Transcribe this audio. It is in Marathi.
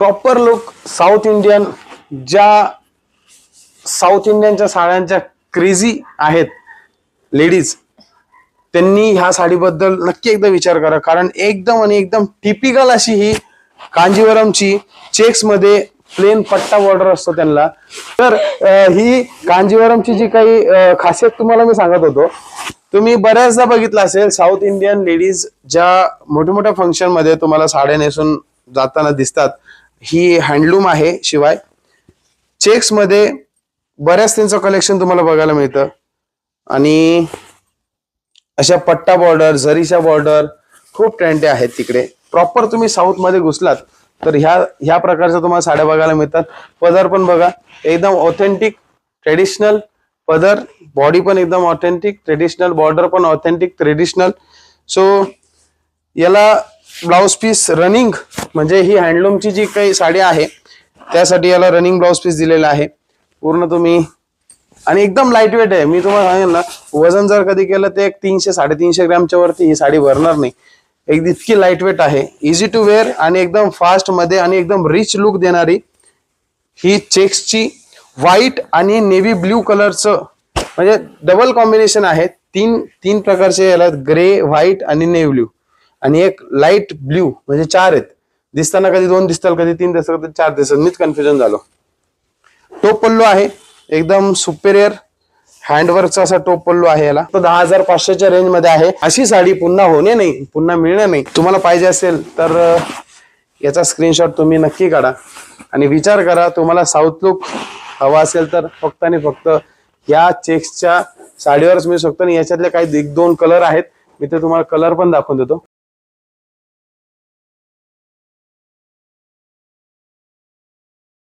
प्रॉपर लुक साऊथ इंडियन, ज्या साऊथ इंडियनच्या साड्यांच्या क्रेझी आहेत लेडीज, त्यांनी ह्या साडीबद्दल नक्की एकदा विचार करा. कारण एकदम टिपिकल अशी ही कांजीवरमची चेक्स मध्ये प्लेन पट्टा बॉर्डर असतो त्यांना. तर ही कांजीवरमची जी काही खासियत तुम्हाला मी सांगत होतो, तुम्ही बऱ्याचदा बघितलं असेल साऊथ इंडियन लेडीज ज्या मोठ्या मोठ्या फंक्शन मध्ये तुम्हाला साड्या नेसून जाताना दिसतात, ही हँडलूम आहे. शिवाय चेक्स मध्ये बऱ्याच त्यांचं कलेक्शन तुम्हाला बघायला मिळतं. आणि अशा पट्टा बॉर्डर, जरीच्या बॉर्डर खूप ट्रेंडी आहेत तिकडे. प्रॉपर तुम्ही साऊथ मध्ये घुसलात तर ह्या प्रकारच्या तुम्हाला साड्या बघायला मिळतात. पदर पण बघा, एकदम ऑथेंटिक ट्रेडिशनल पदर, बॉडी पण एकदम ऑथेंटिक ट्रेडिशनल, बॉर्डर पण ऑथेंटिक ट्रेडिशनल. सो याला ब्लाउज पीस रनिंग, म्हणजे ही हँडलूमची जी काही साडी आहे त्यासाठी याला रनिंग ब्लाउज पीस दिलेला आहे पूर्ण तुम्ही. आणि एकदम लाईट वेट आहे. मी तुम्हाला सांगेल ना, वजन जर कधी केलं तर एक 300-350 ग्रॅमच्या वरती ही साडी भरणार नाही. एक इतकी लाईट वेट आहे, इझी टू वेअर आणि एकदम फास्ट मध्ये आणि एकदम रिच लुक देणारी ही चेक्सची व्हाईट आणि नेव्ही ब्ल्यू कलरचं, म्हणजे डबल कॉम्बिनेशन आहे. तीन प्रकारचे याला, ग्रे, व्हाईट आणि नेव्ही ब्ल्यू, आणि एक लाईट ब्ल्यू, म्हणजे 4 आहेत. दिसताना कधी 2 दिसतात, कधी 3 दिसतात, कधी 4 दिसतात. मीच कन्फ्युजन झालो. टोप पल्लू आहे, एकदम सुपेरियर हँडवर्कचा असा टोप पल्लू आहे. याला तो 10,500च्या रेंज मध्ये आहे. अशी साडी पुन्हा होणे नाही, पुन्हा मिळणार नाही. तुम्हाला पाहिजे असेल तर याचा स्क्रीनशॉट तुम्ही नक्की काढा आणि विचार करा. तुम्हाला साऊथ लुक हवा असेल तर फक्त आणि फक्त या चेक्सच्या साडीवरच मिळू शकतो. आणि याच्यातले काही 1-2 कलर आहेत, मी ते तुम्हाला कलर पण दाखवून देतो.